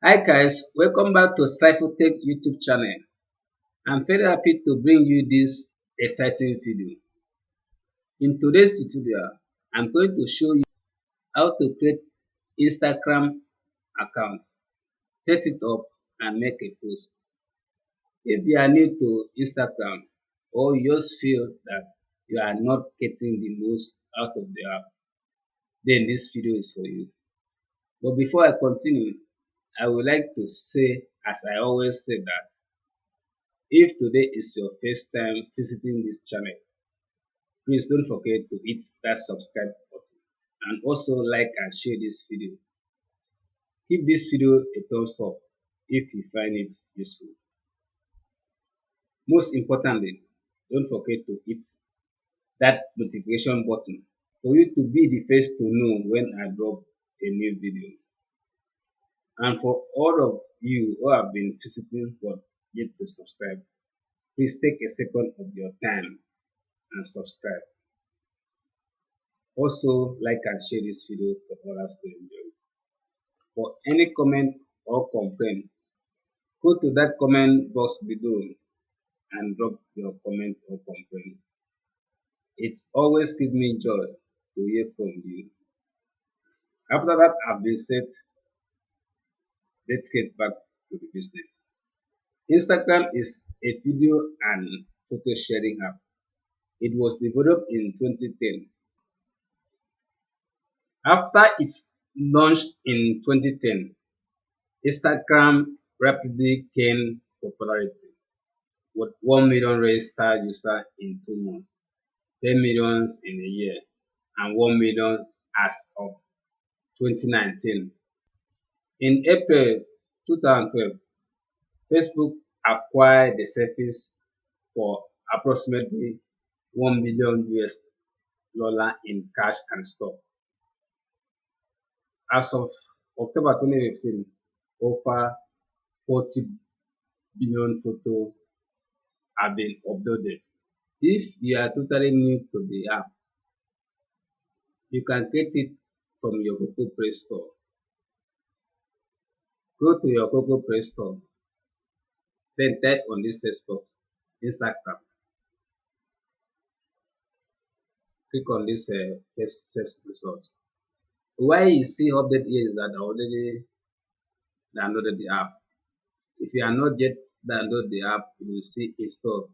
Hi guys, welcome back to Stifle Tech YouTube channel. I'm very happy to bring you this exciting video. In today's tutorial, I'm going to show you how to create Instagram account, set it up and make a post. If you are new to Instagram or you just feel that you are not getting the most out of the app, then this video is for you. But before I continue, I would like to say, as I always say, that if today is your first time visiting this channel, please don't forget to hit that subscribe button and also like and share this video. Give this video a thumbs up if you find it useful. Most importantly, don't forget to hit that notification button for you to be the first to know when I drop a new video. And for all of you who have been visiting but yet to subscribe, please take a second of your time and subscribe. Also, like and share this video for others to enjoy it. For any comment or complaint, go to that comment box below and drop your comment or complaint. It always gives me joy to hear from you. After that have been said, let's get back to the business. Instagram is a video and photo sharing app. It was developed in 2010. After its launch in 2010, Instagram rapidly gained popularity with 1 million registered users in 2 months, 10 million in a year, and 1 million as of 2019. In April 2012, Facebook acquired the service for approximately 1 billion US dollar in cash and stock. As of October 2015, over 40 billion photos have been uploaded. If you are totally new to the app, you can get it from your Google Play Store. Go to your Google Play Store, then type on this search box, Instagram. Click on this first search result. Why you see update here is that I already downloaded the app. If you are not yet downloaded the app, you will see install.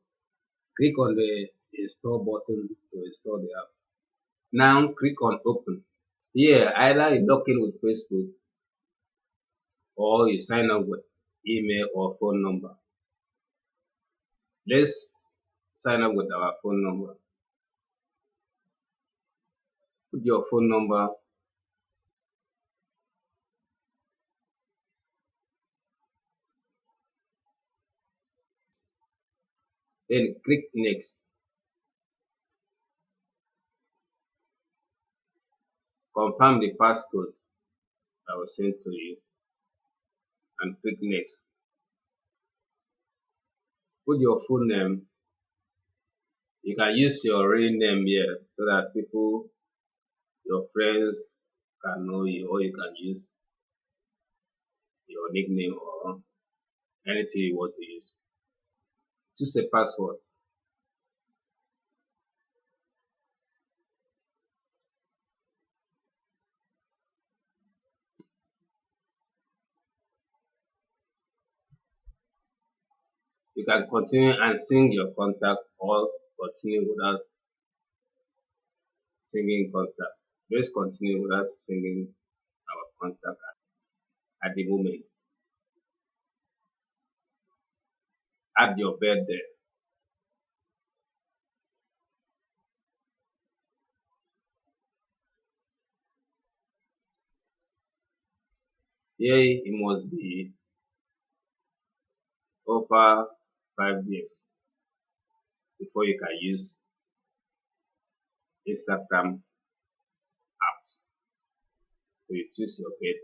Click on the install button to install the app. Now click on open. Here, either you log in with Facebook or you sign up with email or phone number. Let's sign up with our phone number. Put your phone number. Then click next. Confirm the passcode I will send to you and click next. Put your full name. You can use your real name here so that people, your friends can know you, or you can use your nickname or anything you want to use. Choose a password. You can continue and sync your contact or continue without syncing contact. Let's continue without syncing our contact at the moment. Add your birthday. Here it must be over 5 years before you can use Instagram app. So you choose your birthday.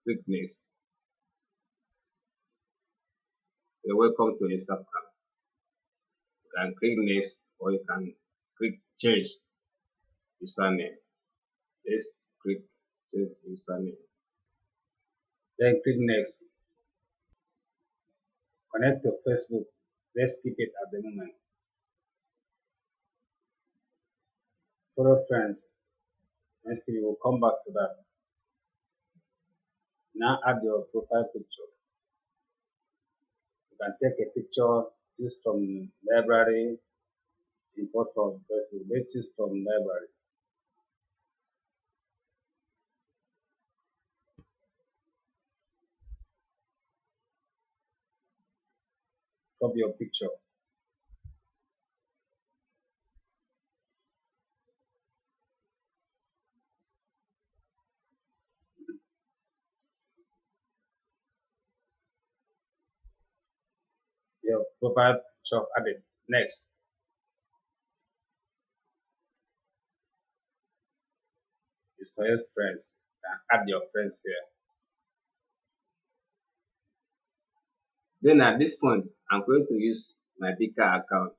Click next. You're welcome to Instagram. You can click next or you can click change username. Let's click change username. Then click next. Connect to Facebook. Let's keep it at the moment. Follow friends. Next we will come back to that. Now add your profile picture. You can take a picture, choose from library, import from Facebook. Let's choose from library. Crop your picture. Your profile picture added. Next. You suggest friends. You can add your friends here. Then at this point, I'm going to use my Bika account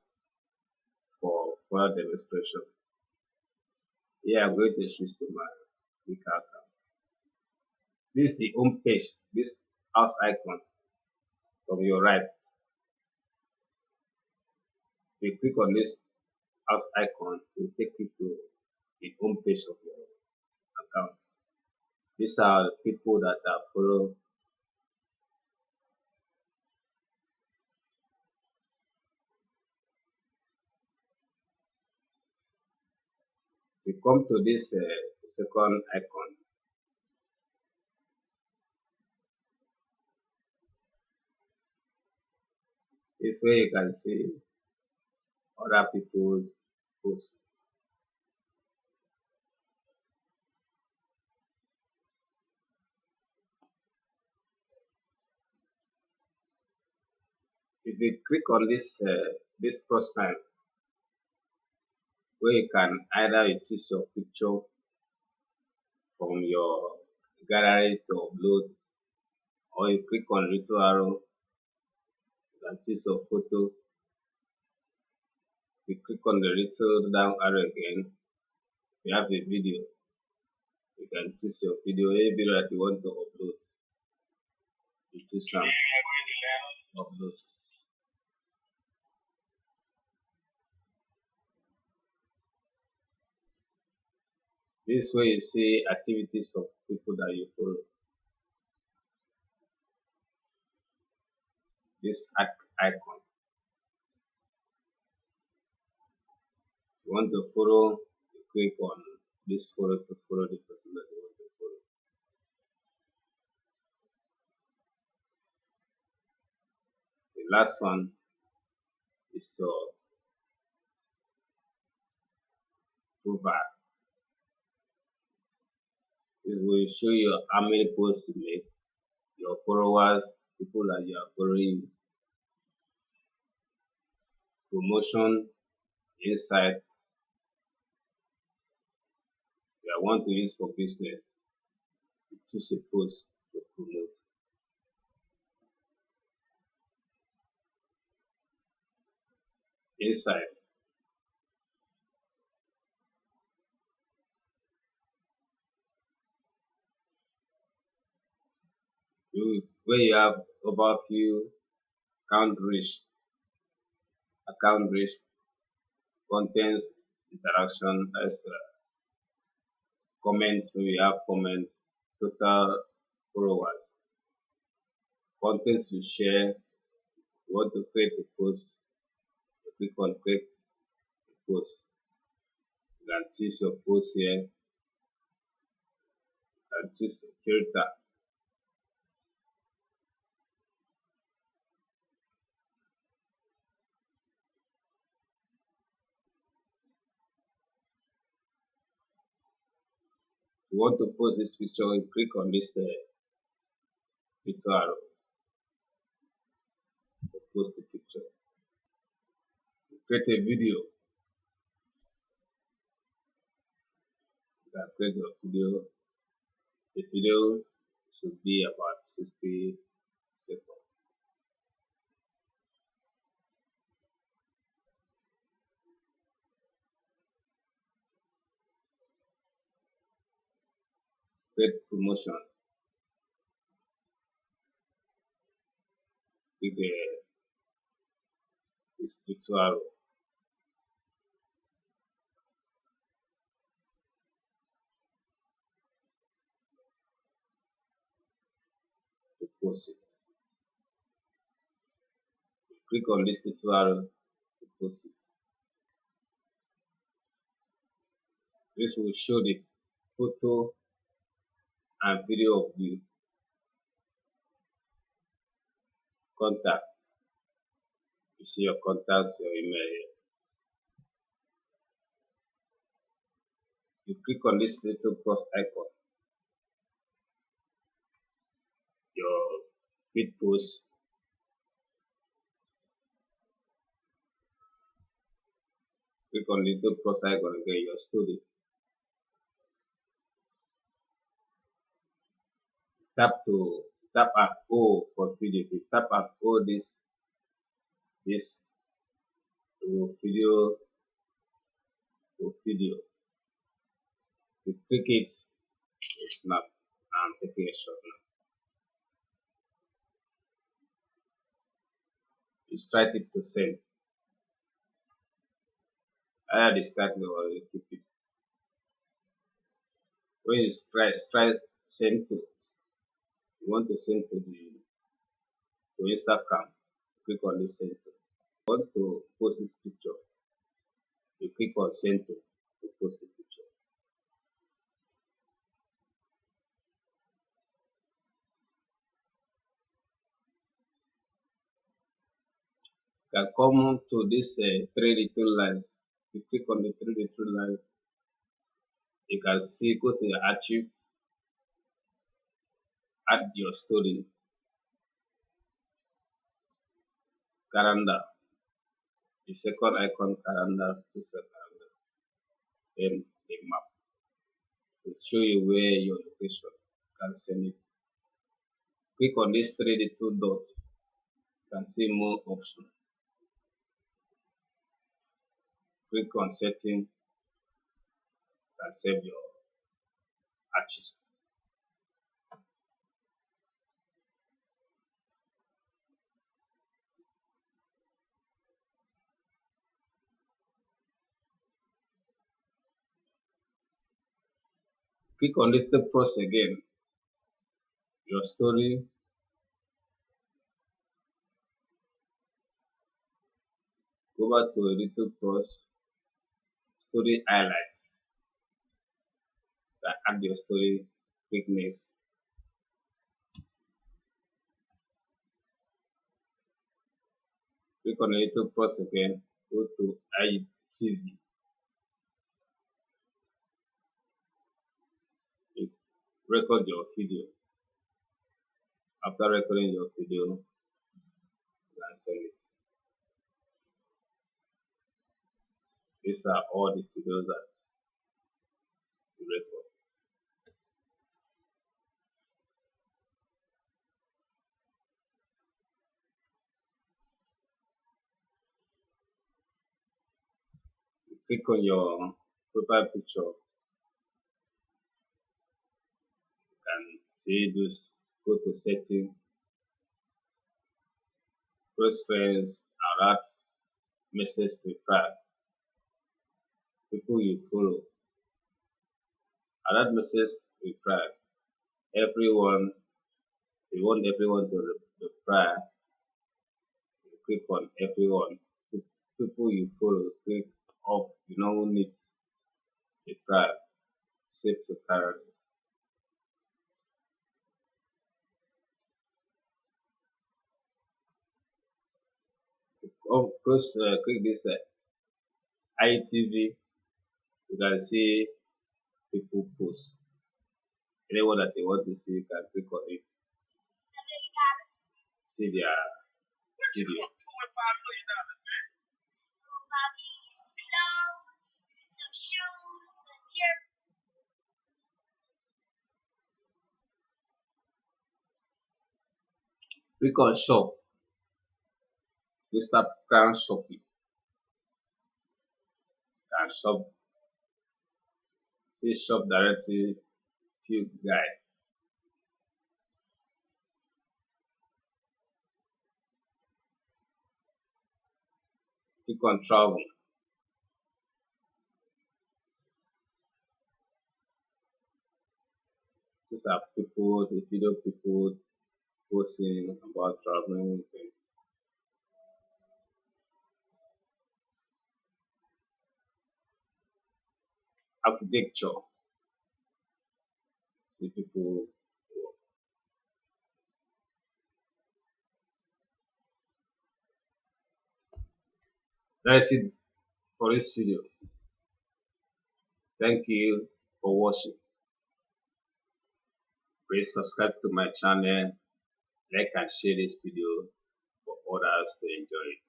for further demonstration. Here I'm going to switch to my Bika account. This is the home page, this house icon from your right. If you click on this house icon, it will take you to the home page of your account. These are the people that are follow. We come to this second icon. This way you can see other people's posts. If you click on this plus sign, where you can either choose your picture from your gallery to upload, or you click on little arrow, you can choose your photo. You click on the little down arrow again. If you have a video, you can choose your video, any video that you want to upload. You choose some upload. This way you see activities of people that you follow. This icon. You want to follow, you click on this follow to follow the person that you want to follow. The last one is profile. This will show you how many posts you make, your followers, people that you are following, promotion, insight. You want to use for business. You choose a post to promote. Insight. Where you have overview, account reach, account reach, contents, interaction, as comments, when we have comments, total followers, contents you share. You want to create a post, you click on create a post. You can choose your post here, you can choose a filter. You want to post this picture, you click on this picture arrow to post the picture. You create a video, you can create your video. The video should be about 60 seconds. Create promotion. click this little arrow to post it. Click on this little arrow to post it. This will show the photo and video of the contact. You see your contacts, your email here. You click on this little cross icon, your feed post. Click on the little cross icon again, your story. Tap at O for video. If you tap at O this video to video. You click it, it snap. I'm taking a shot now. You strike it to send. I had start or you keep it. When you strike send to, you want to send to Instagram, click on this send to. You want to post this picture, you click on send to post the picture. You can come to this three little lines. You click on the three little lines. You can see, go to your archive, add your story, calendar, the second icon calendar, calendar, then the map to show you where your location. You can send it. Click on these three little dots. You can see more options. Click on setting. You can save your archives. Click on little plus again. Your story. Go back to a little plus. Story highlights. Add your story. Click next. Click on a little plus again. Go to IGTV. Record your video. After recording your video, you can send it. These are all the videos that you record. You click on your profile picture. You can see this. Go to setting, close friends, and add message reply. People you follow. Add message reply. Everyone, you want everyone to reply. You click on everyone. People you follow, click off. You don't need reply. Save to current. Close. Click this ITV. You can see people post. Anyone that they want to see, you can click on it. See their video. Click on shop. You start crown shopping. Can shop. See shop directory field guide. Click on travel. These are people, the video people posting about traveling. Architecture, the people. That's it for this video. Thank you for watching. Please subscribe to my channel, like and share this video for others to enjoy it.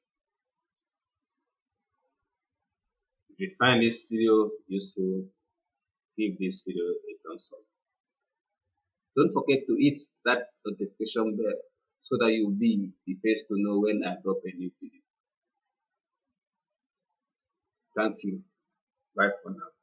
If you find this video useful, give this video a thumbs up. Don't forget to hit that notification bell so that you'll be the first to know when I drop a new video. Thank you. Bye for now.